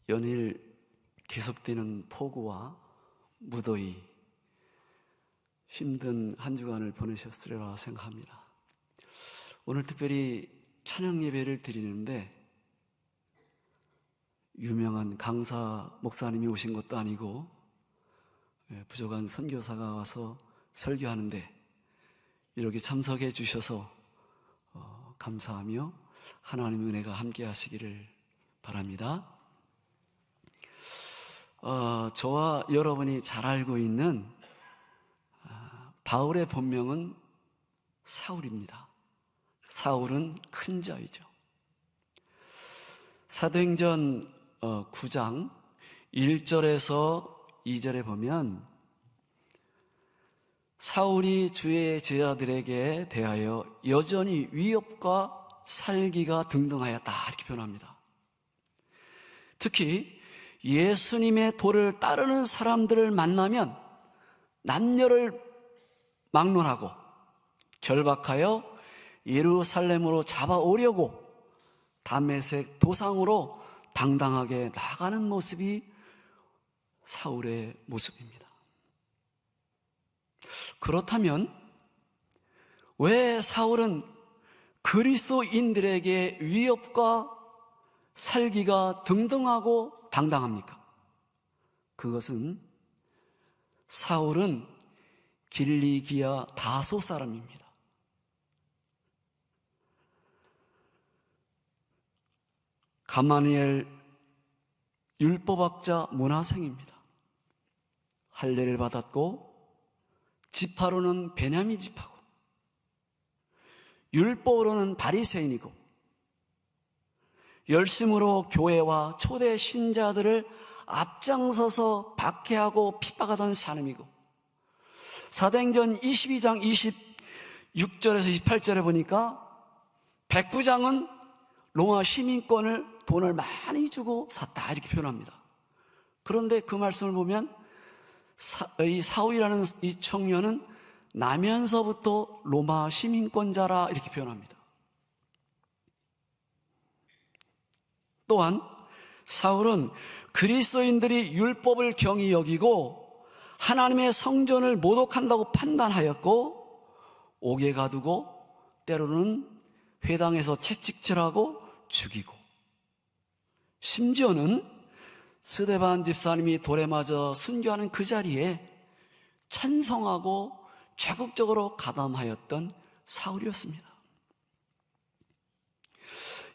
연일 계속되는 폭우와 무더위, 힘든 한 주간을 보내셨으리라 생각합니다. 오늘 특별히 찬양 예배를 드리는데 유명한 강사 목사님이 오신 것도 아니고 부족한 선교사가 와서 설교하는데 이렇게 참석해 주셔서 감사하며 하나님의 은혜가 함께 하시기를 바랍니다. 저와 여러분이 잘 알고 있는 바울의 본명은 사울입니다. 사울은 큰 자이죠. 사도행전 9장 1절에서 2절에 보면 사울이 주의 제자들에게 대하여 여전히 위협과 살기가 등등하였다 이렇게 표현합니다. 특히 예수님의 도를 따르는 사람들을 만나면 남녀를 막론하고 결박하여 예루살렘으로 잡아오려고 다메섹 도상으로 당당하게 나가는 모습이 사울의 모습입니다. 그렇다면 왜 사울은 그리스도인들에게 위협과 살기가 등등하고 당당합니까? 그것은 사울은 길리기아 다소 사람입니다. 가마니엘 율법학자 문화생입니다. 할례를 받았고 지파로는 베냐민 지파고 율법으로는 바리새인이고 열심으로 교회와 초대 신자들을 앞장서서 박해하고 핍박하던 사람이고 사도행전 22장 26절에서 28절에 보니까 백부장은 로마 시민권을 돈을 많이 주고 샀다 이렇게 표현합니다. 그런데 그 말씀을 보면 이 사울이라는 이 청년은 나면서부터 로마 시민권자라 이렇게 표현합니다. 또한 사울은 그리스도인들이 율법을 경히 여기고 하나님의 성전을 모독한다고 판단하였고 옥에 가두고 때로는 회당에서 채찍질하고 죽이고 심지어는 스데반 집사님이 돌에 맞아 순교하는 그 자리에 찬성하고 적극적으로 가담하였던 사울이었습니다.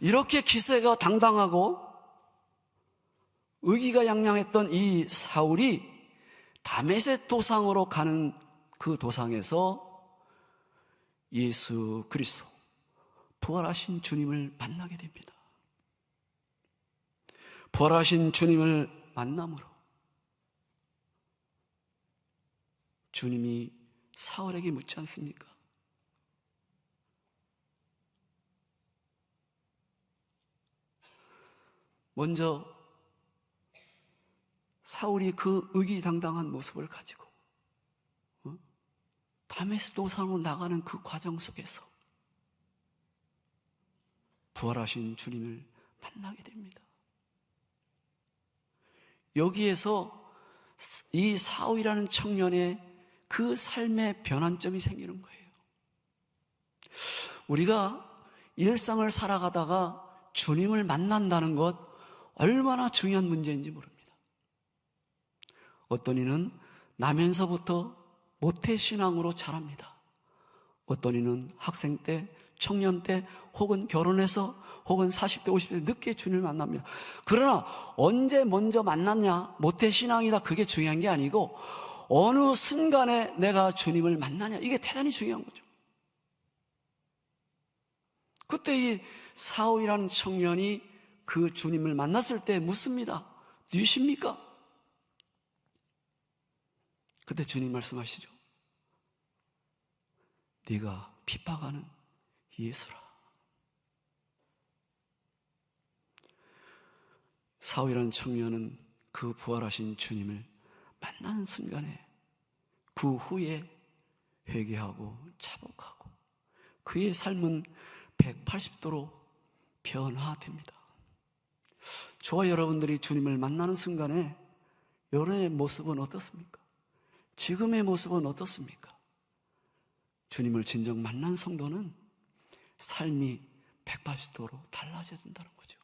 이렇게 기세가 당당하고 의기가 양양했던 이 사울이 다메섹 도상으로 가는 그 도상에서 예수 그리스도 부활하신 주님을 만나게 됩니다. 부활하신 주님을 만남으로 주님이 사울에게 묻지 않습니까? 먼저 사울이 그 의기당당한 모습을 가지고 다메섹 도상으로 나가는 그 과정 속에서 부활하신 주님을 만나게 됩니다. 여기에서 이 사울이라는 청년의 그 삶의 변환점이 생기는 거예요. 우리가 일상을 살아가다가 주님을 만난다는 것 얼마나 중요한 문제인지 모릅니다. 어떤 이는 나면서부터 모태신앙으로 자랍니다. 어떤 이는 학생 때, 청년 때, 혹은 결혼해서, 혹은 40대, 50대 늦게 주님을 만납니다. 그러나 언제 먼저 만났냐, 모태신앙이다 그게 중요한 게 아니고 어느 순간에 내가 주님을 만나냐 이게 대단히 중요한 거죠. 그때 이 사울이라는 청년이 그 주님을 만났을 때 묻습니다. 누구십니까? 그때 주님 말씀하시죠. 네가 핍박하는 예수라. 사울이라는 청년은 그 부활하신 주님을 만나는 순간에 그 후에 회개하고 자복하고 그의 삶은 180도로 변화됩니다. 저와 여러분들이 주님을 만나는 순간에 여러분의 모습은 어떻습니까? 지금의 모습은 어떻습니까? 주님을 진정 만난 성도는 삶이 180도로 달라져야 된다는 거죠.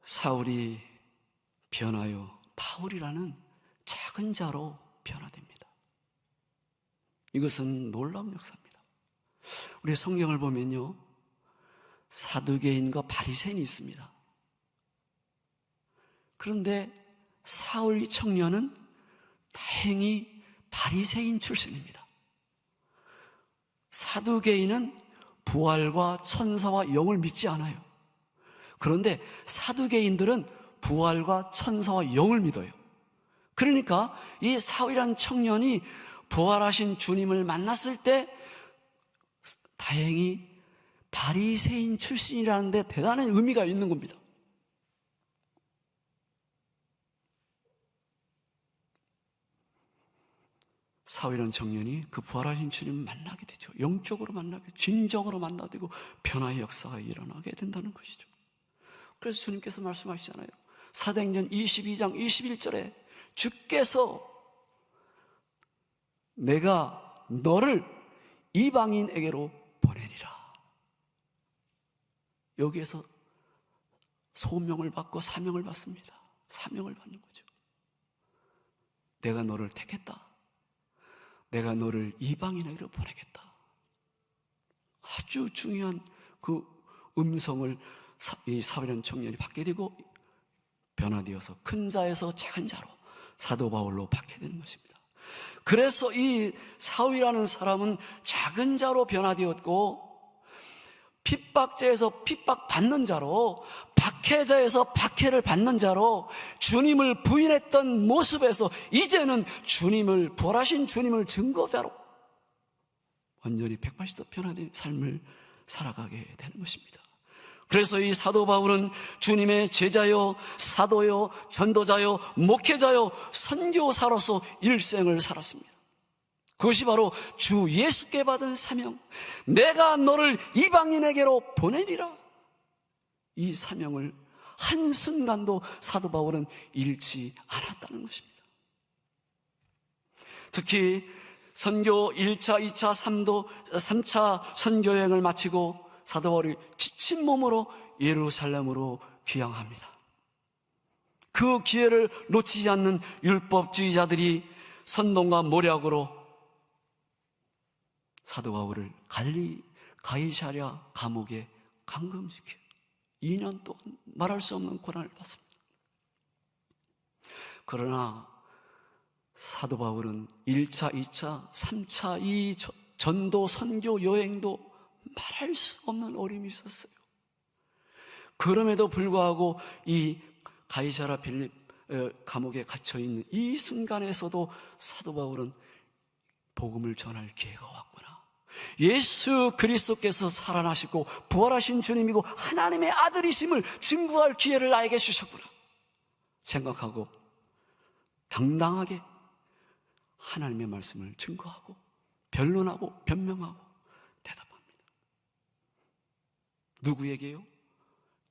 사울이 변하여 바울이라는 작은 자로 변화됩니다. 이것은 놀라운 역사입니다. 우리 성경을 보면요, 사두개인과 바리새인이 있습니다. 그런데 사울 이 청년은 다행히 바리새인 출신입니다. 사두개인은 부활과 천사와 영을 믿지 않아요. 그런데 사두개인들은 부활과 천사와 영을 믿어요. 그러니까 이 사울이라는 청년이 부활하신 주님을 만났을 때 다행히 바리새인 출신이라는 데 대단한 의미가 있는 겁니다. 사울이라는 청년이 그 부활하신 주님을 만나게 되죠. 영적으로 만나게, 진정으로 만나게 되고 변화의 역사가 일어나게 된다는 것이죠. 그래서 주님께서 말씀하시잖아요. 사도행전 22장 21절에 주께서 내가 너를 이방인에게로 보내리라. 여기에서 소명을 받고 사명을 받습니다. 사명을 받는 거죠. 내가 너를 택했다. 내가 너를 이방인에게로 보내겠다. 아주 중요한 그 음성을 이 사울이라는 청년이 받게 되고 변화되어서 큰 자에서 작은 자로 사도 바울로 받게 되는 것입니다. 그래서 이 사울이라는 사람은 작은 자로 변화되었고 핍박자에서 핍박받는 자로, 박해자에서 박해를 받는 자로 주님을 부인했던 모습에서 이제는 주님을, 부활하신 주님을 증거자로 완전히 180도 변화된 삶을 살아가게 되는 것입니다. 그래서 이 사도 바울은 주님의 제자요, 사도요, 전도자요, 목회자요, 선교사로서 일생을 살았습니다. 그것이 바로 주 예수께 받은 사명, 내가 너를 이방인에게로 보내리라. 이 사명을 한순간도 사도 바울은 잃지 않았다는 것입니다. 특히 선교 1차, 2차, 3차 선교여행을 마치고 사도 바울이 지친 몸으로 예루살렘으로 귀향합니다. 그 기회를 놓치지 않는 율법주의자들이 선동과 모략으로 사도 바울을 가이사랴 감옥에 감금시켜 2년 동안 말할 수 없는 고난을 받습니다. 그러나 사도 바울은 1차, 2차, 3차 이 전도, 선교, 여행도 말할 수 없는 어려움이 있었어요. 그럼에도 불구하고 이 가이사랴 빌립 감옥에 갇혀있는 이 순간에서도 사도 바울은 복음을 전할 기회가 왔구나. 예수 그리스도께서 살아나시고 부활하신 주님이고 하나님의 아들이심을 증거할 기회를 나에게 주셨구나 생각하고 당당하게 하나님의 말씀을 증거하고 변론하고 변명하고 대답합니다. 누구에게요?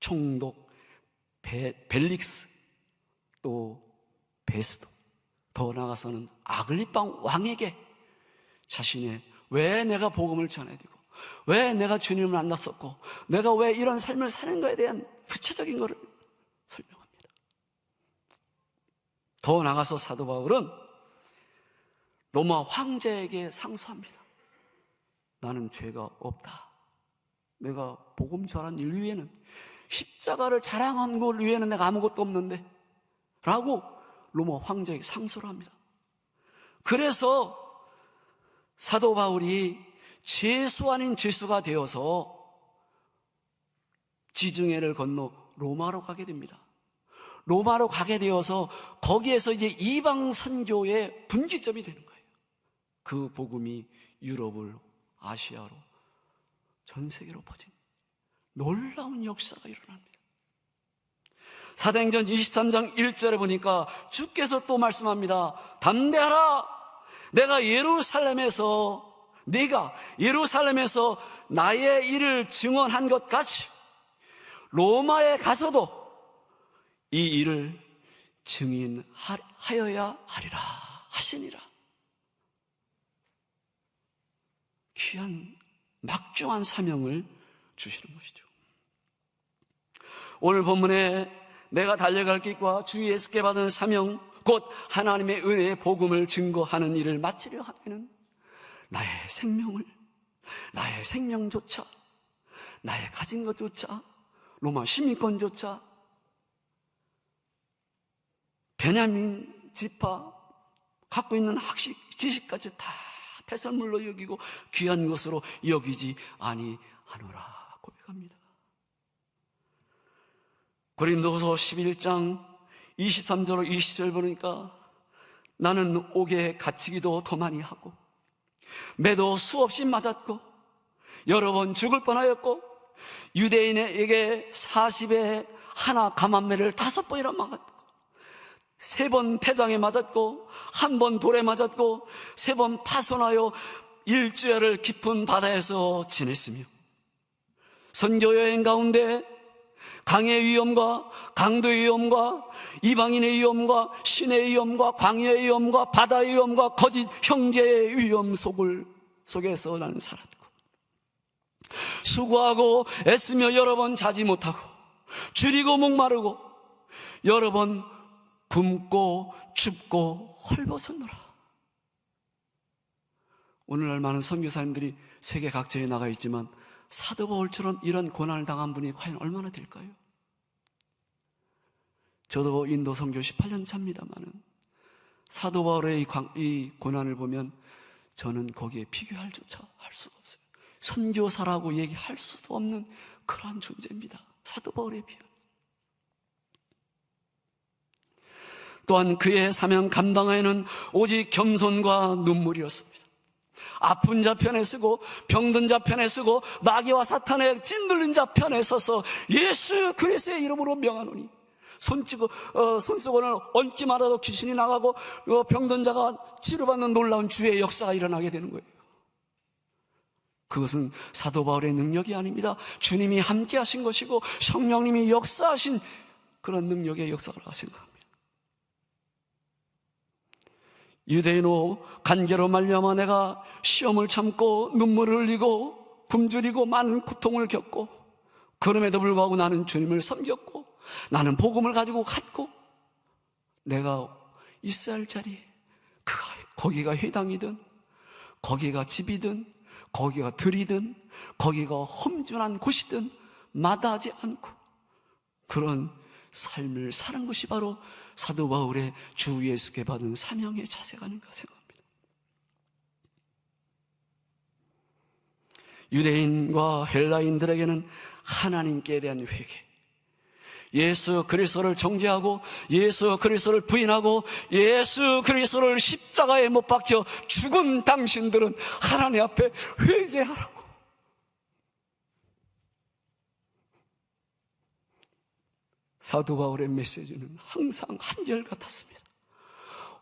총독 벨릭스, 또 베스도, 더 나아가서는 아글리빵 왕에게 자신의 왜 내가 복음을 전해야 되고 왜 내가 주님을 만났었고 내가 왜 이런 삶을 사는 것에 대한 구체적인 것을 설명합니다. 더 나아가서 사도 바울은 로마 황제에게 상소합니다. 나는 죄가 없다. 내가 복음 전한 일 위에는, 십자가를 자랑한 것 위에는 내가 아무것도 없는데 라고 로마 황제에게 상소를 합니다. 그래서 사도 바울이 죄수 아닌 죄수가 되어서 지중해를 건너 로마로 가게 됩니다. 로마로 가게 되어서 거기에서 이제 이방 선교의 분기점이 되는 거예요. 그 복음이 유럽을, 아시아로, 전 세계로 퍼진 놀라운 역사가 일어납니다. 사도행전 23장 1절에 보니까 주께서 또 말씀합니다. 담대하라. 내가 예루살렘에서 네가 예루살렘에서 나의 일을 증언한 것 같이 로마에 가서도 이 일을 증인하여야 하리라 하시니라. 귀한 막중한 사명을 주시는 것이죠. 오늘 본문에 내가 달려갈 길과 주 예수께 받은 사명, 곧 하나님의 은혜의 복음을 증거하는 일을 마치려 하면은 나의 생명을, 나의 생명조차, 나의 가진 것조차, 로마 시민권조차, 베냐민 지파 갖고 있는 학식, 지식까지 다 폐설물로 여기고 귀한 것으로 여기지 아니하노라 고백합니다. 고린도후서 11장 23절로 20절 보니까 나는 옥에 갇히기도 더 많이 하고 매도 수없이 맞았고 여러 번 죽을 뻔하였고 유대인에게 40에 하나 감한매를 5번이나 맞았고 3번 태장에 맞았고 1번 돌에 맞았고 3번 파손하여 일주일을 깊은 바다에서 지냈으며 선교 여행 가운데 강의 위험과 강도의 위험과 이방인의 위험과 신의 위험과 광야의 위험과 바다의 위험과 거짓 형제의 위험 속에서 나는 살았고 수고하고 애쓰며 여러 번 자지 못하고 줄이고 목마르고 여러 번 굶고 춥고 헐벗었노라. 오늘날 많은 선교사님들이 세계 각지에 나가 있지만 사도 바울처럼 이런 고난을 당한 분이 과연 얼마나 될까요? 저도 인도 선교 18년 차입니다만은 사도 바울의 이 고난을 보면 저는 거기에 비교할 조차 할 수가 없어요. 선교사라고 얘기할 수도 없는 그러한 존재입니다. 사도 바울에 비해. 또한 그의 사명 감당하에는 오직 겸손과 눈물이었습니다. 아픈 자 편에 쓰고 병든 자 편에 쓰고 마귀와 사탄의 찐들린 자 편에 서서 예수 그리스도의 이름으로 명하노니 손수건을 얹기만 하도 귀신이 나가고 병든 자가 치료받는 놀라운 주의 역사가 일어나게 되는 거예요. 그것은 사도 바울의 능력이 아닙니다. 주님이 함께 하신 것이고 성령님이 역사하신 그런 능력의 역사라고 생각합니다. 유대인으로 간계로 말미암아 내가 시험을 참고 눈물을 흘리고 굶주리고 많은 고통을 겪고 그럼에도 불구하고 나는 주님을 섬겼고 나는 복음을 가지고 갔고 내가 있어야 할 자리에 거기가 회당이든 거기가 집이든 거기가 들이든 거기가 험준한 곳이든 마다하지 않고 그런 삶을 사는 것이 바로 사도 바울의 주 예수께 받은 사명의 자세가 아닌가 생각합니다. 유대인과 헬라인들에게는 하나님께 대한 회개, 예수 그리스도를 정죄하고 예수 그리스도를 부인하고 예수 그리스도를 십자가에 못 박혀 죽은 당신들은 하나님 앞에 회개하라고. 사도 바울의 메시지는 항상 한결같았습니다.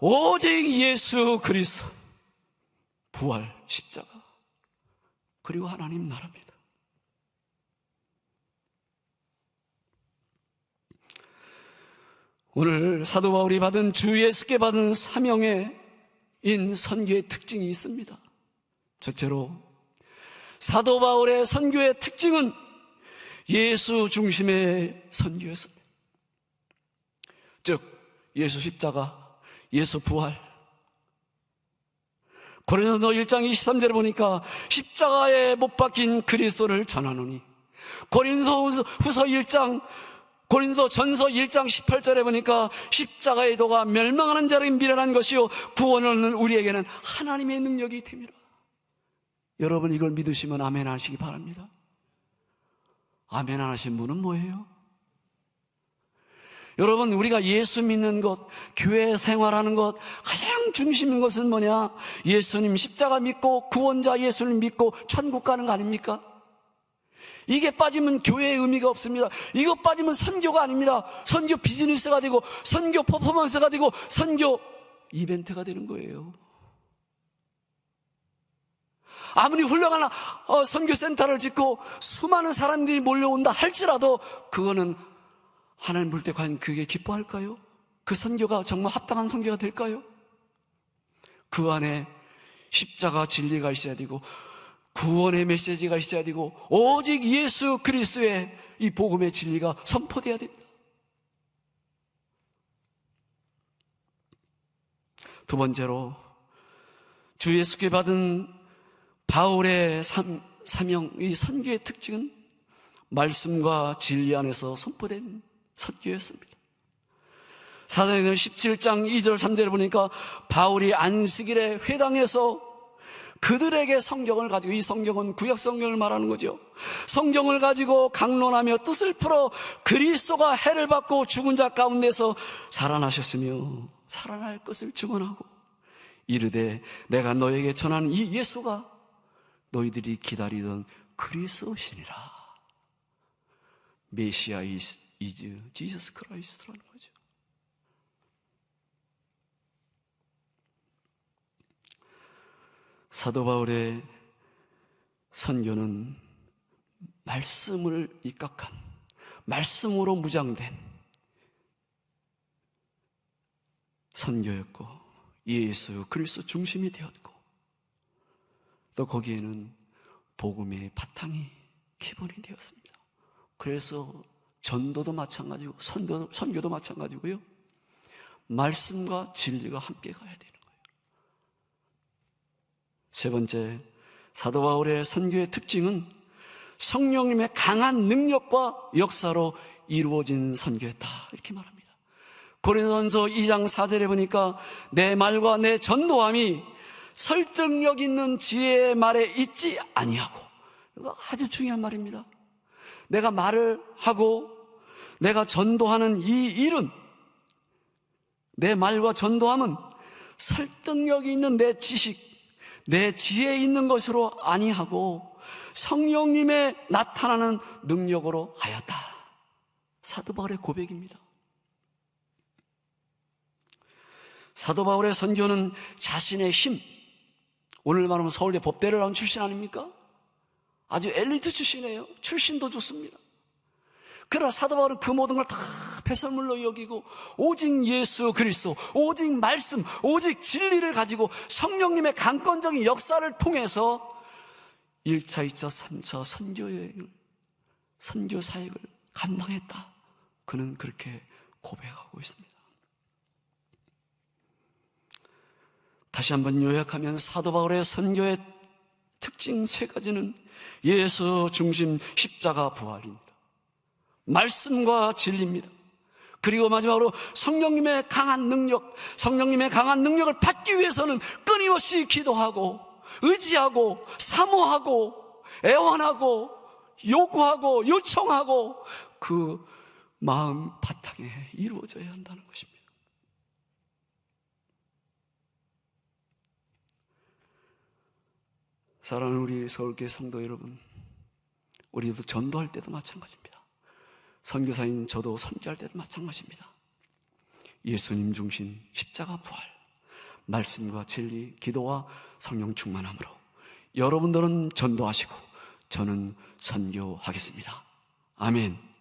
오직 예수 그리스도, 부활, 십자가, 그리고 하나님 나라입니다. 오늘 사도 바울이 받은 주 예수께 받은 사명의 선교의 특징이 있습니다. 첫째로 사도 바울의 선교의 특징은 예수 중심의 선교였습니다. 즉 예수 십자가, 예수 부활. 고린도 1장 23절에 보니까 십자가에 못 박힌 그리스도를 전하노니, 고린도전서 1장 18절에 보니까 십자가의 도가 멸망하는 자를 미련한 것이요 구원을 얻는 우리에게는 하나님의 능력이 됩니다. 여러분 이걸 믿으시면 아멘 하시기 바랍니다. 아멘 안 하신 분은 뭐예요? 여러분 우리가 예수 믿는 것, 교회 생활하는 것 가장 중심인 것은 뭐냐? 예수님 십자가 믿고 구원자 예수님 믿고 천국 가는 거 아닙니까? 이게 빠지면 교회의 의미가 없습니다. 이거 빠지면 선교가 아닙니다. 선교 비즈니스가 되고 선교 퍼포먼스가 되고 선교 이벤트가 되는 거예요. 아무리 훌륭한 선교센터를 짓고 수많은 사람들이 몰려온다 할지라도 그거는 하나님 볼 때 과연 그게 기뻐할까요? 그 선교가 정말 합당한 선교가 될까요? 그 안에 십자가 진리가 있어야 되고 구원의 메시지가 있어야 되고 오직 예수 그리스도의 이 복음의 진리가 선포돼야 된다. 두 번째로 주 예수께 받은 바울의 사명, 이 선교의 특징은 말씀과 진리 안에서 선포된 선교였습니다. 사도행전 17장 2절 3절을 보니까 바울이 안식일에 회당에서 그들에게 성경을 가지고, 이 성경은 구약 성경을 말하는 거죠. 성경을 가지고 강론하며 뜻을 풀어 그리스도가 해를 받고 죽은 자 가운데서 살아나셨으며 살아날 것을 증언하고 이르되 내가 너에게 전하는 이 예수가 너희들이 기다리던 그리스도시니라. 메시아 is Jesus Christ라는 거죠. 사도 바울의 선교는 말씀을 입각한, 말씀으로 무장된 선교였고 예수 그리스도 중심이 되었고 또 거기에는 복음의 바탕이 기본이 되었습니다. 그래서 전도도 마찬가지고 선교도 마찬가지고요. 말씀과 진리가 함께 가야 되는 거예요. 세 번째, 사도 바울의 선교의 특징은 성령님의 강한 능력과 역사로 이루어진 선교였다, 이렇게 말합니다. 고린도전서 2장 4절에 보니까 내 말과 내 전도함이 설득력 있는 지혜의 말에 있지 아니하고, 이거 아주 중요한 말입니다. 내가 말을 하고 내가 전도하는 이 일은, 내 말과 전도함은 설득력이 있는 내 지식, 내 지혜에 있는 것으로 아니하고 성령님의 나타나는 능력으로 하였다. 사도 바울의 고백입니다. 사도 바울의 선교는 자신의 힘, 오늘 말하면 서울대 법대를 나온 출신 아닙니까? 아주 엘리트 출신이에요. 출신도 좋습니다. 그러나 사도 바울은 그 모든 걸 다 배설물로 여기고 오직 예수 그리스도, 오직 말씀, 오직 진리를 가지고 성령님의 강권적인 역사를 통해서 1차, 2차, 3차 선교 사역을 감당했다. 그는 그렇게 고백하고 있습니다. 다시 한번 요약하면 사도 바울의 선교의 특징 세 가지는 예수 중심 십자가 부활입니다. 말씀과 진리입니다. 그리고 마지막으로 성령님의 강한 능력, 성령님의 강한 능력을 받기 위해서는 끊임없이 기도하고 의지하고 사모하고 애원하고 요구하고 요청하고 그 마음 바탕에 이루어져야 한다는 것입니다. 사랑하는 우리 서울교회 성도 여러분, 우리도 전도할 때도 마찬가지입니다. 선교사인 저도 선교할 때도 마찬가지입니다. 예수님 중심 십자가 부활, 말씀과 진리, 기도와 성령 충만함으로 여러분들은 전도하시고 저는 선교하겠습니다. 아멘.